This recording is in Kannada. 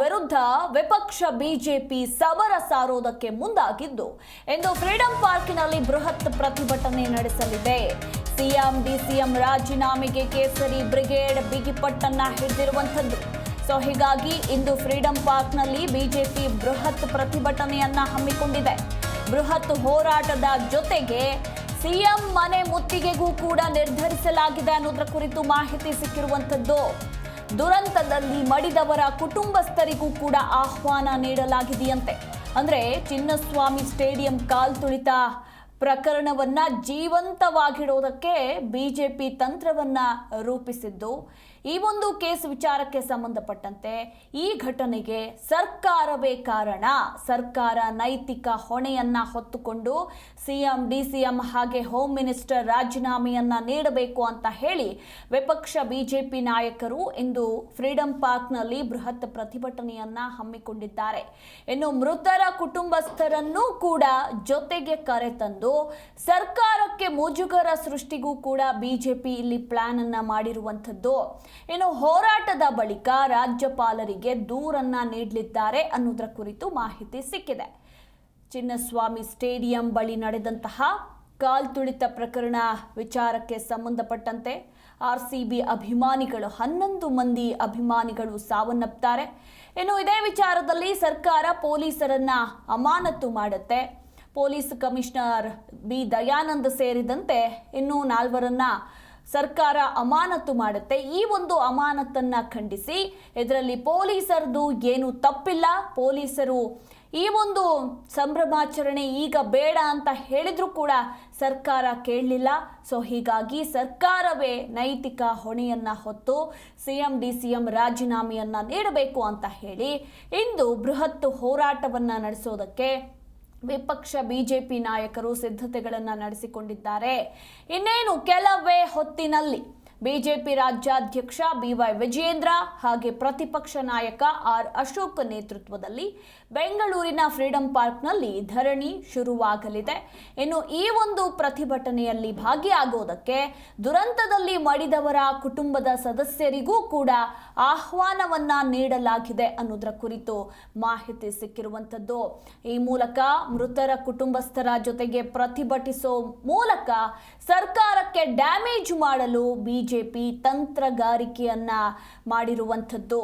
ವಿರುದ್ಧ ವಿಪಕ್ಷ ಬಿಜೆಪಿ ಸಮರ ಸಾರೋದಕ್ಕೆ ಮುಂದಾಗಿದ್ದು ಇಂದು ಫ್ರೀಡಂ ಪಾರ್ಕಿನಲ್ಲಿ ಬೃಹತ್ ಪ್ರತಿಭಟನೆ ನಡೆಸಲಿದೆ. ಸಿಎಂ ಡಿಸಿಎಂ ರಾಜೀನಾಮೆಗೆ ಕೇಸರಿ ಬ್ರಿಗೇಡ್ ಬಿಗಿಪಟ್ಟನ್ನ ಹಿಡಿದಿರುವಂತದ್ದು. ಹೀಗಾಗಿ ಇಂದು ಫ್ರೀಡಂ ಪಾರ್ಕ್ನಲ್ಲಿ ಬಿಜೆಪಿ ಬೃಹತ್ ಪ್ರತಿಭಟನೆಯನ್ನ ಹಮ್ಮಿಕೊಂಡಿದೆ. ಬೃಹತ್ ಹೋರಾಟದ ಜೊತೆಗೆ ಸಿಎಂ ಮನೆ ಮುತ್ತಿಗೆಗೂ ಕೂಡ ನಿರ್ಧರಿಸಲಾಗಿದೆ ಅನ್ನೋದರ ಕುರಿತು ಮಾಹಿತಿ ಸಿಕ್ಕಿರುವಂತದ್ದು. ದುರಂತದಲ್ಲಿ ಮಡಿದವರ ಕುಟುಂಬಸ್ಥರಿಗೂ ಕೂಡ ಆಹ್ವಾನ ನೀಡಲಾಗಿದೆಯಂತೆ. ಅಂದ್ರೆ ಚಿನ್ನಸ್ವಾಮಿ ಸ್ಟೇಡಿಯಂ ಕಾಲ್ತುಳಿತ ಪ್ರಕರಣವನ್ನ ಜೀವಂತವಾಗಿಡೋದಕ್ಕೆ ಬಿಜೆಪಿ ತಂತ್ರವನ್ನ ರೂಪಿಸಿದ್ದು. ಈ ಒಂದು ಕೇಸ್ ವಿಚಾರಕ್ಕೆ ಸಂಬಂಧಪಟ್ಟಂತೆ ಈ ಘಟನೆಗೆ ಸರ್ಕಾರವೇ ಕಾರಣ. ಸರ್ಕಾರ ನೈತಿಕ ಹೊಣೆಯನ್ನ ಹೊತ್ತುಕೊಂಡು ಸಿಎಂ ಡಿಸಿಎಂ ಹಾಗೆ ಹೋಮ್ ಮಿನಿಸ್ಟರ್ ರಾಜೀನಾಮೆಯನ್ನ ನೀಡಬೇಕು ಅಂತ ಹೇಳಿ ವಿಪಕ್ಷ ಬಿಜೆಪಿ ನಾಯಕರು ಇಂದು ಫ್ರೀಡಂ ಪಾರ್ಕ್ನಲ್ಲಿ ಬೃಹತ್ ಪ್ರತಿಭಟನೆಯನ್ನ ಹಮ್ಮಿಕೊಂಡಿದ್ದಾರೆ. ಇನ್ನು ಮೃತರ ಕುಟುಂಬಸ್ಥರನ್ನೂ ಕೂಡ ಜೊತೆಗೆ ಕರೆತಂದು ಸರ್ಕಾರಕ್ಕೆ ಮುಜುಗರ ಸೃಷ್ಟಿಗೂ ಕೂಡ ಬಿಜೆಪಿ ಇಲ್ಲಿ ಪ್ಲಾನ್ ಅನ್ನ ಮಾಡಿರುವಂತದ್ದು. ಇನ್ನು ಹೋರಾಟದ ಬಳಿಕ ರಾಜ್ಯಪಾಲರಿಗೆ ದೂರನ್ನ ನೀಡಲಿದ್ದಾರೆ ಅನ್ನೋದರ ಕುರಿತು ಮಾಹಿತಿ ಸಿಕ್ಕಿದೆ. ಚಿನ್ನಸ್ವಾಮಿ ಸ್ಟೇಡಿಯಂ ಬಳಿ ನಡೆದಂತಹ ಕಾಲ್ತುಳಿತ ಪ್ರಕರಣ ವಿಚಾರಕ್ಕೆ ಸಂಬಂಧಪಟ್ಟಂತೆ ಆರ್ಸಿಬಿ ಅಭಿಮಾನಿಗಳು 11 ಮಂದಿ ಅಭಿಮಾನಿಗಳು ಸಾವನ್ನಪ್ತಾರೆ. ಇನ್ನು ಇದೇ ವಿಚಾರದಲ್ಲಿ ಸರ್ಕಾರ ಪೊಲೀಸರನ್ನ ಅಮಾನತು ಮಾಡುತ್ತೆ. ಪೊಲೀಸ್ ಕಮಿಷನರ್ ಬಿ ದಯಾನಂದ್ ಸೇರಿದಂತೆ ಇನ್ನೂ 4ರನ್ನ ಸರ್ಕಾರ ಅಮಾನತು ಮಾಡುತ್ತೆ. ಈ ಒಂದು ಅಮಾನತನ್ನ ಖಂಡಿಸಿ ಇದರಲ್ಲಿ ಪೊಲೀಸರದು ಏನು ತಪ್ಪಿಲ್ಲ, ಪೊಲೀಸರು ಈ ಒಂದು ಸಂಭ್ರಮಾಚರಣೆ ಈಗ ಬೇಡ ಅಂತ ಹೇಳಿದ್ರು ಕೂಡ ಸರ್ಕಾರ ಕೇಳಲಿಲ್ಲ. ಹೀಗಾಗಿ ಸರ್ಕಾರವೇ ನೈತಿಕ ಹೊಣೆಯನ್ನ ಹೊತ್ತು ಸಿಎಂ ಡಿಸಿಎಂ ರಾಜೀನಾಮೆಯನ್ನ ನೀಡಬೇಕು ಅಂತ ಹೇಳಿ ಇಂದು ಬೃಹತ್ ಹೋರಾಟವನ್ನ ನಡೆಸೋದಕ್ಕೆ ವಿಪಕ್ಷ ಬಿಜೆಪಿ ನಾಯಕರು ಸಿದ್ಧತೆಗಳನ್ನು ನಡೆಸಿಕೊಂಡಿದ್ದಾರೆ. ಇನ್ನೇನು ಕೆಲವೇ ಹೊತ್ತಿನಲ್ಲಿ ಬಿಜೆಪಿ ರಾಜ್ಯಾಧ್ಯಕ್ಷ ಬಿವೈ ವಿಜಯೇಂದ್ರ ಹಾಗೆ ಪ್ರತಿಪಕ್ಷ ನಾಯಕ ಆರ್ ಅಶೋಕ್ ನೇತೃತ್ವದಲ್ಲಿ ಬೆಂಗಳೂರಿನ ಫ್ರೀಡಂ ಪಾರ್ಕ್ನಲ್ಲಿ ಧರಣಿ ಶುರುವಾಗಲಿದೆ. ಇನ್ನು ಈ ಒಂದು ಪ್ರತಿಭಟನೆಯಲ್ಲಿ ಭಾಗಿಯಾಗೋದಕ್ಕೆ ದುರಂತದಲ್ಲಿ ಮಡಿದವರ ಕುಟುಂಬದ ಸದಸ್ಯರಿಗೂ ಕೂಡ ಆಹ್ವಾನವನ್ನ ನೀಡಲಾಗಿದೆ ಅನ್ನೋದರ ಕುರಿತು ಮಾಹಿತಿ ಸಿಕ್ಕಿರುವಂತದ್ದು. ಈ ಮೂಲಕ ಮೃತರ ಕುಟುಂಬಸ್ಥರ ಜೊತೆಗೆ ಪ್ರತಿಭಟಿಸೋ ಮೂಲಕ ಸರ್ಕಾರಕ್ಕೆ ಡ್ಯಾಮೇಜ್ ಮಾಡಲು ಬಿಜೆಪಿ ತಂತ್ರಗಾರಿಕೆಯನ್ನ ಮಾಡಿರುವಂಥದ್ದು.